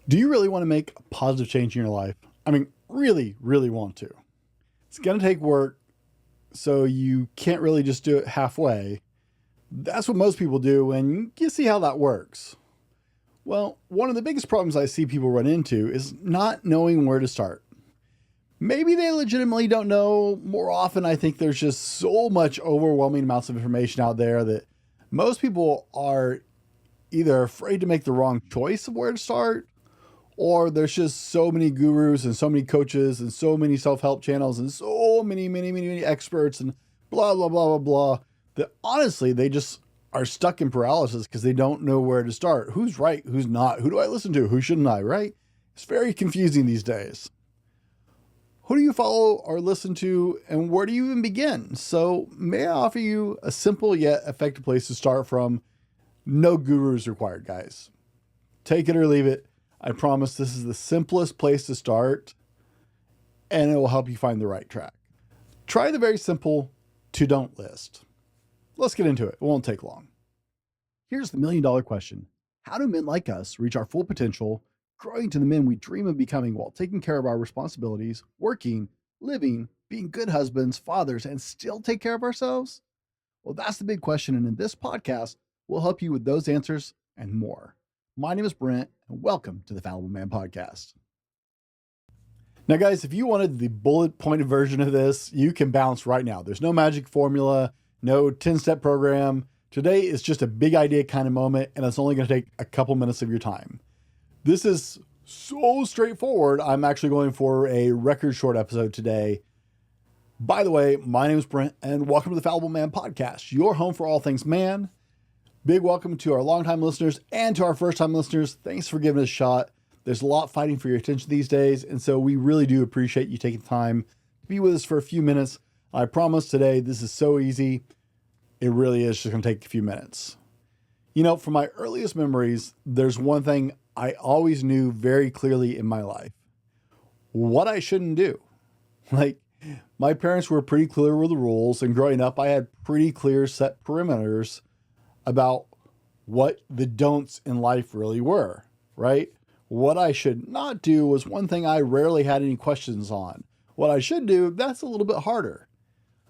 Do you really want to make a positive change in your life? I mean, really, really want to. It's going to take work, so you can't really just do it halfway. That's what most people do, and you see how that works. Well, one of the biggest problems I see people run into is not knowing where to start. Maybe they legitimately don't know. More often, I think there's just so much overwhelming amounts of information out there that most people are either afraid to make the wrong choice of where to start, or there's just so many gurus and so many coaches and so many self-help channels and so many experts and blah, blah, blah, blah, blah, that honestly, they just are stuck in paralysis because they don't know where to start. Who's right? Who's not? Who do I listen to? Who shouldn't I? Right? It's very confusing these days. Who do you follow or listen to, and where do you even begin? So may I offer you a simple yet effective place to start from? No gurus required, guys. Take it or leave it. I promise this is the simplest place to start, and it will help you find the right track. Try the very simple to-don't list. Let's get into it. It won't take long. Here's the million-dollar question. How do men like us reach our full potential, growing to the men we dream of becoming while taking care of our responsibilities, working, living, being good husbands, fathers, and still take care of ourselves? Well, that's the big question, and in this podcast, we'll help you with those answers and more. My name is Brent, and welcome to the Fallible Man Podcast. Now, guys, if you wanted the bullet-pointed version of this, you can bounce right now. There's no magic formula, no 10-step program. Today is just a big idea kind of moment, and it's only going to take a couple minutes of your time. This is so straightforward. I'm actually going for a record short episode today. By the way, my name is Brent, and welcome to the Fallible Man Podcast, your home for all things man. Big welcome to our longtime listeners and to our first-time listeners. Thanks for giving us a shot. There's a lot fighting for your attention these days, and so we really do appreciate you taking time to be with us for a few minutes. I promise today this is so easy. It really is just going to take a few minutes. You know, from my earliest memories, there's one thing I always knew very clearly in my life. What I shouldn't do. Like, my parents were pretty clear with the rules, and growing up, I had pretty clear set perimeters about what the don'ts in life really were, right? What I should not do was one thing I rarely had any questions on. What I should do, that's a little bit harder.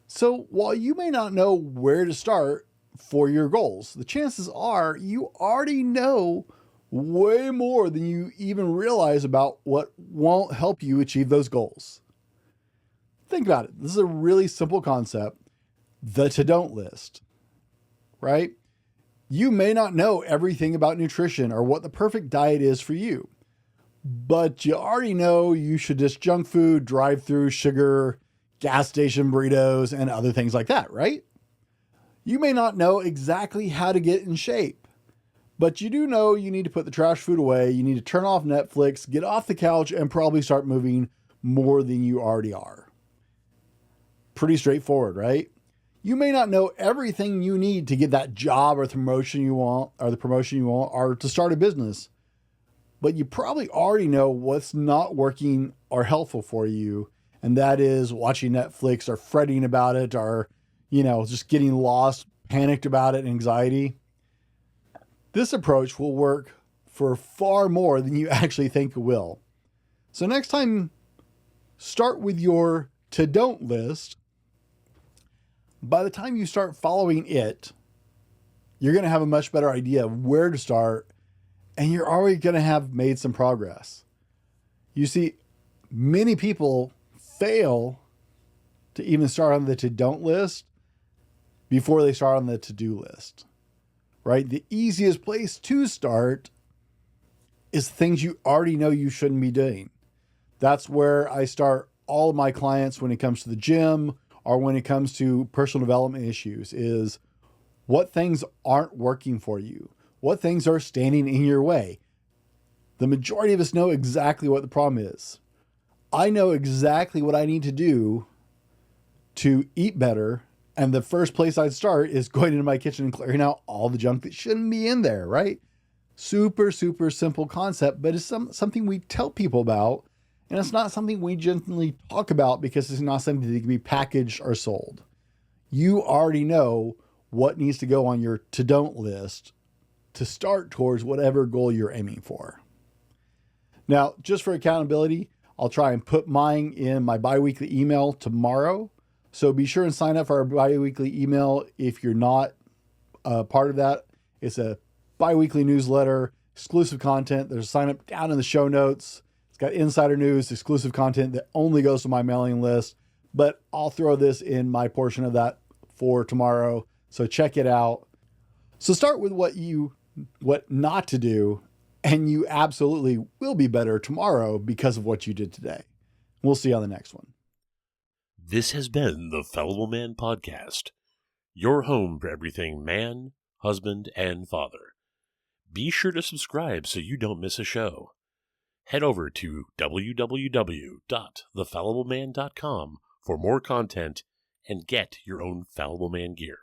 So while you may not know where to start for your goals, the chances are you already know way more than you even realize about what won't help you achieve those goals. Think about it. This is a really simple concept, the to-don't list, right? You may not know everything about nutrition or what the perfect diet is for you, but you already know you should dish junk food, drive-through sugar, gas station burritos, and other things like that, right? You may not know exactly how to get in shape, but you do know you need to put the trash food away, you need to turn off Netflix, get off the couch, and probably start moving more than you already are. Pretty straightforward, right? You may not know everything you need to get that job or the promotion you want, or to start a business, but you probably already know what's not working or helpful for you. And that is watching Netflix or fretting about it, or, just getting lost, panicked about it, anxiety. This approach will work for far more than you actually think it will. So next time, start with your to-don't list. By the time you start following it, you're going to have a much better idea of where to start, and you're already going to have made some progress. You see, many people fail to even start on the to-don't list before they start on the to-do list, right? The easiest place to start is things you already know you shouldn't be doing. That's where I start all of my clients when it comes to the gym, or when it comes to personal development issues, is what things aren't working for you? What things are standing in your way? The majority of us know exactly what the problem is. I know exactly what I need to do to eat better. And the first place I'd start is going into my kitchen and clearing out all the junk that shouldn't be in there, right? Super, super simple concept, but it's something we tell people about. And it's not something we generally talk about because it's not something that can be packaged or sold. You already know what needs to go on your to-don't list to start towards whatever goal you're aiming for. Now, just for accountability, I'll try and put mine in my biweekly email tomorrow. So be sure and sign up for our biweekly email if you're not part of that. It's a biweekly newsletter, exclusive content. There's a sign up down in the show notes. It's got insider news, exclusive content that only goes to my mailing list. But I'll throw this in my portion of that for tomorrow. So check it out. So start with what not to do, and you absolutely will be better tomorrow because of what you did today. We'll see you on the next one. This has been the Fallible Man Podcast, your home for everything man, husband, and father. Be sure to subscribe so you don't miss a show. Head over to www.thefallibleman.com for more content and get your own Fallible Man gear.